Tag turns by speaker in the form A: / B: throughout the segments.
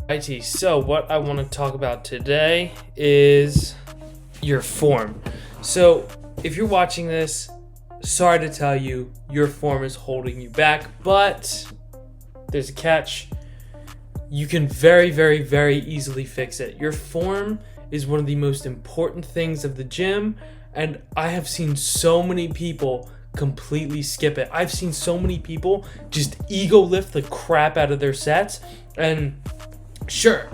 A: IT. So what I want to talk about today is your form. So if you're watching this, sorry to tell you, your form is holding you back, but there's a catch. You can very, very, very easily fix it. Your form is one of the most important things of the gym, and I have seen so many people completely skip it. I've seen so many people just ego lift the crap out of their sets, and sure,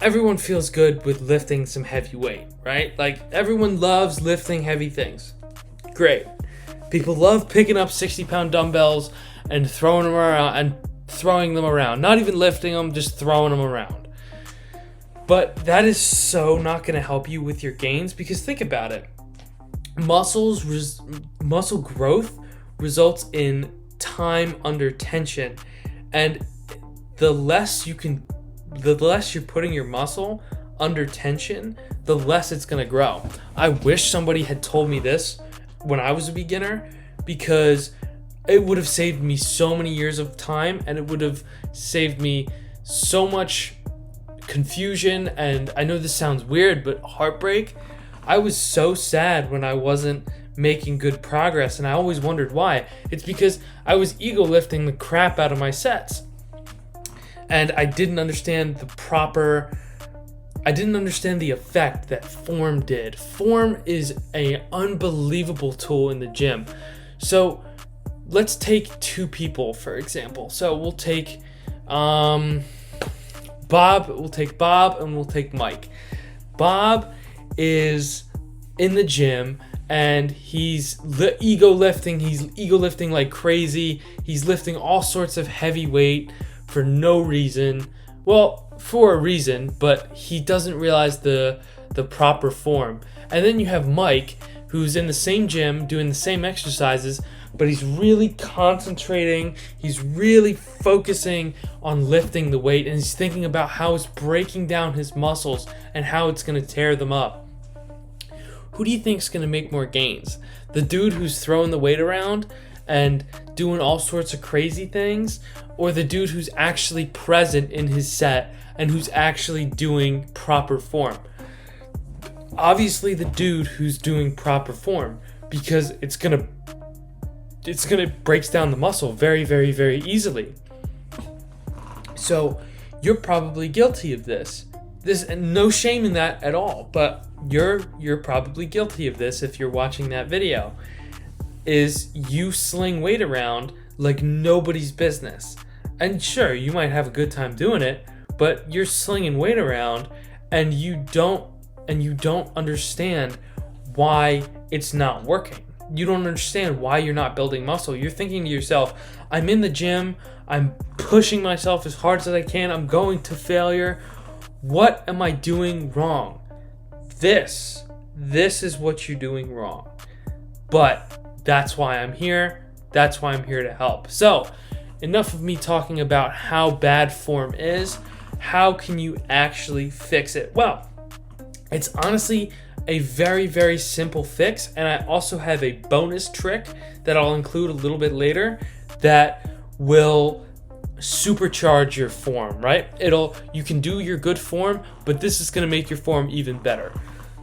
A: everyone feels good with lifting some heavy weight, right? Like, everyone loves lifting heavy things. Great. People love picking up 60-pound dumbbells and throwing them around. Not even lifting them, just throwing them around. But that is so not going to help you with your gains, because think about it. Muscle growth results in time under tension, and the less you're putting your muscle under tension, the less it's going to grow. I wish somebody had told me this when I was a beginner, because it would have saved me so many years of time, and it would have saved me so much confusion, and I know this sounds weird, but heartbreak. I was so sad when I wasn't making good progress, and I always wondered why. It's because I was ego lifting the crap out of my sets, and I didn't understand the effect that form did. Form is an unbelievable tool in the gym. So let's take two people, for example. So we'll take Bob, and we'll take Mike. Bob is in the gym, and he's ego lifting like crazy. He's lifting all sorts of heavy weight for no reason. Well, for a reason, but he doesn't realize the proper form. And then you have Mike, who's in the same gym doing the same exercises, but he's really concentrating, he's really focusing on lifting the weight, and he's thinking about how it's breaking down his muscles and how it's going to tear them up. Who do you think is going to make more gains? The dude who's throwing the weight around and doing all sorts of crazy things, or the dude who's actually present in his set and who's actually doing proper form? Obviously the dude who's doing proper form, because it's gonna breaks down the muscle very, very, very easily. So you're probably guilty of this. There's no shame in that at all, but you're probably guilty of this if you're watching that video. Is you sling weight around like nobody's business. And sure, you might have a good time doing it, but you're slinging weight around, and you don't understand why it's not working. You don't understand why you're not building muscle. You're thinking to yourself, I'm in the gym, I'm pushing myself as hard as I can, I'm going to failure. What am I doing wrong? This is what you're doing wrong. But that's why I'm here. That's why I'm here to help. So, enough of me talking about how bad form is. How can you actually fix it? Well, it's honestly a very, very simple fix, and I also have a bonus trick that I'll include a little bit later that will supercharge your form, right? You can do your good form, but this is going to make your form even better.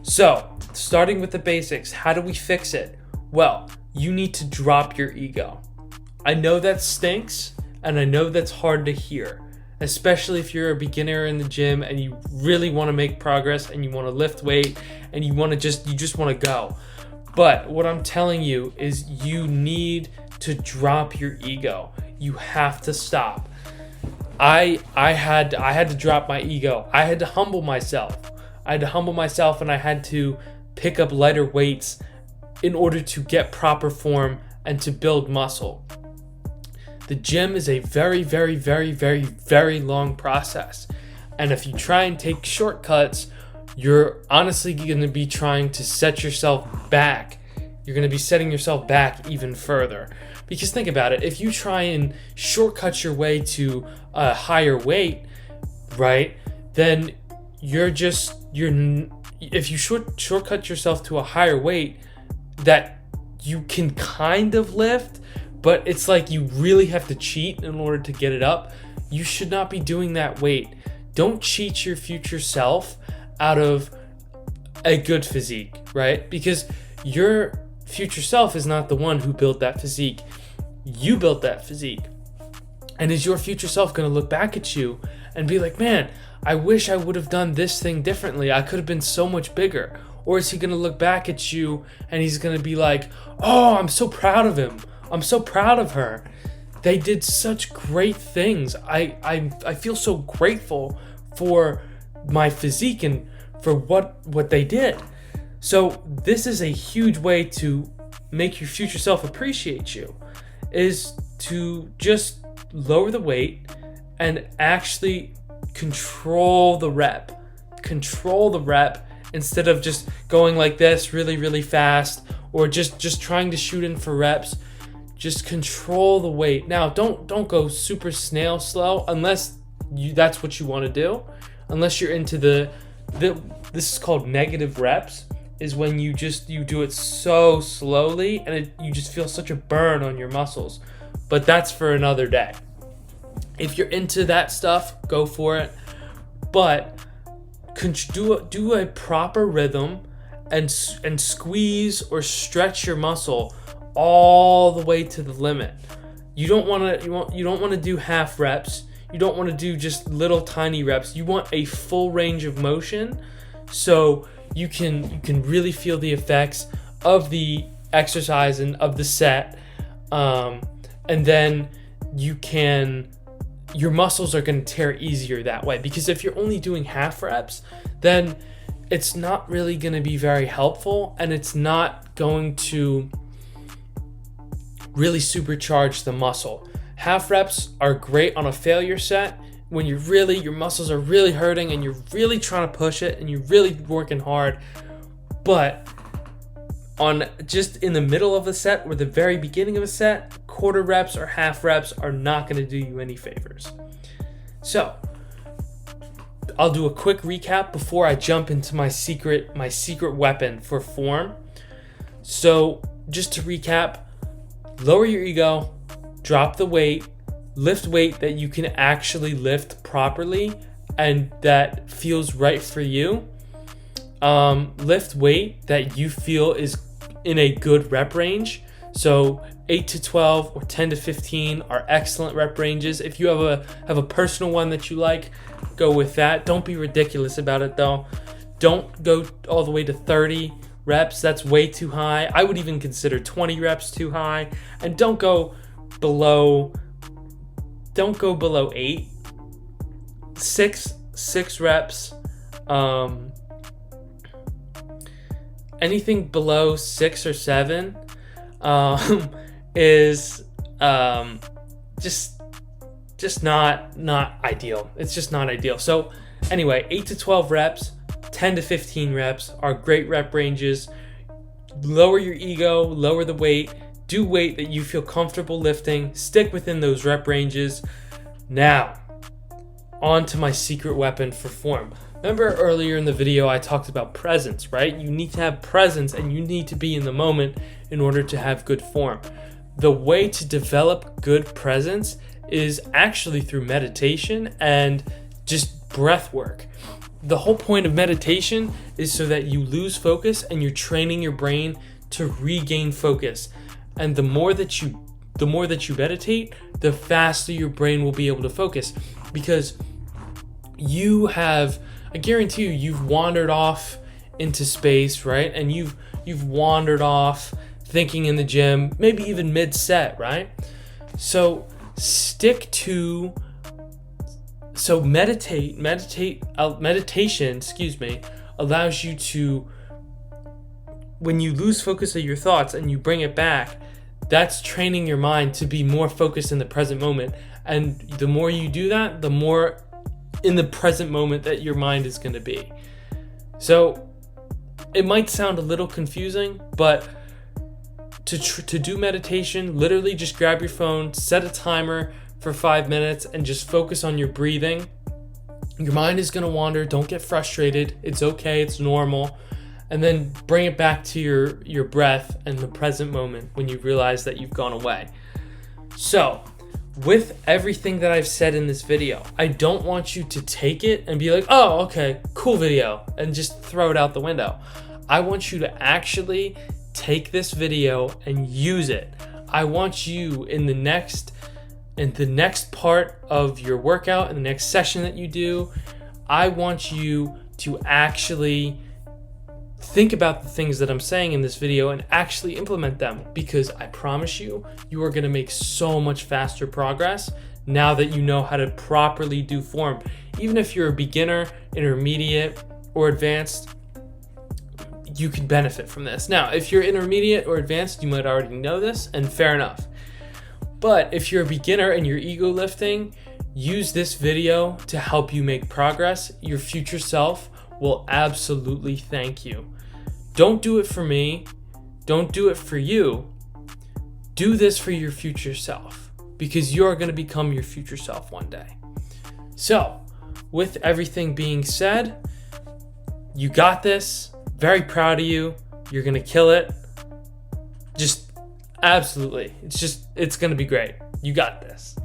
A: So, starting with the basics, how do we fix it? Well, you need to drop your ego. I know that stinks, and I know that's hard to hear, especially if you're a beginner in the gym and you really want to make progress and you want to lift weight and you just want to go. But what I'm telling you is you need to drop your ego. You have to stop. I had to drop my ego. I had to humble myself. And I had to pick up lighter weights in order to get proper form and to build muscle. The gym is a very, very, very, very, very long process. And if you try and take shortcuts, you're honestly going to be trying to set yourself back. You're going to be setting yourself back even further. Because think about it, if you try and shortcut your way to a higher weight, right, then if you shortcut yourself to a higher weight that you can kind of lift, but it's like you really have to cheat in order to get it up, you should not be doing that weight. don't cheat your future self out of a good physique, right? Because your future self is not the one who built that physique. You built that physique. And is your future self going to look back at you and be like, man, I wish I would have done this thing differently. I could have been so much bigger. Or is he going to look back at you and he's going to be like, oh, I'm so proud of him. I'm so proud of her. They did such great things. I feel so grateful for my physique and for what they did. So this is a huge way to make your future self appreciate you, is to just lower the weight and actually control the rep instead of just going like this really, really fast, or just trying to shoot in for reps. Just control the weight. Now, don't go super snail slow unless that's what you want to do. Unless you're into this is called negative reps, is when you do it so slowly and you just feel such a burn on your muscles. But that's for another day. If you're into that stuff, go for it. But do a proper rhythm and squeeze or stretch your muscle all the way to the limit. You don't want to do half reps. You don't want to do just little tiny reps. You want a full range of motion, so you can really feel the effects of the exercise and of the set, and then your muscles are going to tear easier that way. Because if you're only doing half reps, then it's not really going to be very helpful, and it's not going to really supercharge the muscle. Half reps are great on a failure set when your muscles are really hurting and you're really trying to push it and you're really working hard. But on just in the middle of a set or the very beginning of a set, quarter reps or half reps are not going to do you any favors. So I'll do a quick recap before I jump into my secret weapon for form. So just to recap, lower your ego, drop the weight, lift weight that you can actually lift properly and that feels right for you. Lift weight that you feel is in a good rep range. So 8 to 12 or 10 to 15 are excellent rep ranges. If you have a personal one that you like, go with that. Don't be ridiculous about it though. Don't go all the way to 30 reps. That's way too high. I would even consider 20 reps too high. And don't go below 8. Six reps. Anything below 6 or 7 is just not ideal. It's just not ideal. So anyway, 8 to 12 reps, 10 to 15 reps are great rep ranges. Lower your ego, lower the weight, do weight that you feel comfortable lifting, stick within those rep ranges. Now, on to my secret weapon for form. Remember earlier in the video I talked about presence, right? You need to have presence and you need to be in the moment in order to have good form. The way to develop good presence is actually through meditation and just breath work. The whole point of meditation is so that you lose focus and you're training your brain to regain focus. And the more that you meditate, the faster your brain will be able to focus, because I guarantee you've wandered off into space, right? And you've wandered off thinking in the gym, maybe even mid-set, right? So meditation allows you to, when you lose focus of your thoughts and you bring it back, that's training your mind to be more focused in the present moment. And the more you do that, the more in the present moment that your mind is going to be. So it might sound a little confusing, but to do meditation, literally just grab your phone, set a timer for 5 minutes, and just focus on your breathing. Your mind is going to wander. Don't get frustrated. It's okay. It's normal. And then bring it back to your breath and the present moment when you realize that you've gone away. So with everything that I've said in this video, I don't want you to take it and be like, oh, okay, cool video, and just throw it out the window. I want you to actually take this video and use it. I want you in the next part of your workout, in the next session that you do, I want you to actually think about the things that I'm saying in this video and actually implement them, because I promise you, you are going to make so much faster progress now that you know how to properly do form. Even if you're a beginner, intermediate, or advanced, you can benefit from this. Now, if you're intermediate or advanced, you might already know this, and fair enough. But if you're a beginner and you're ego lifting, use this video to help you make progress. Your future self will absolutely thank you. Don't do it for me. Don't do it for you. Do this for your future self, because you're going to become your future self one day. So, with everything being said, you got this. Very proud of you. You're going to kill it. Just absolutely. It's going to be great. You got this.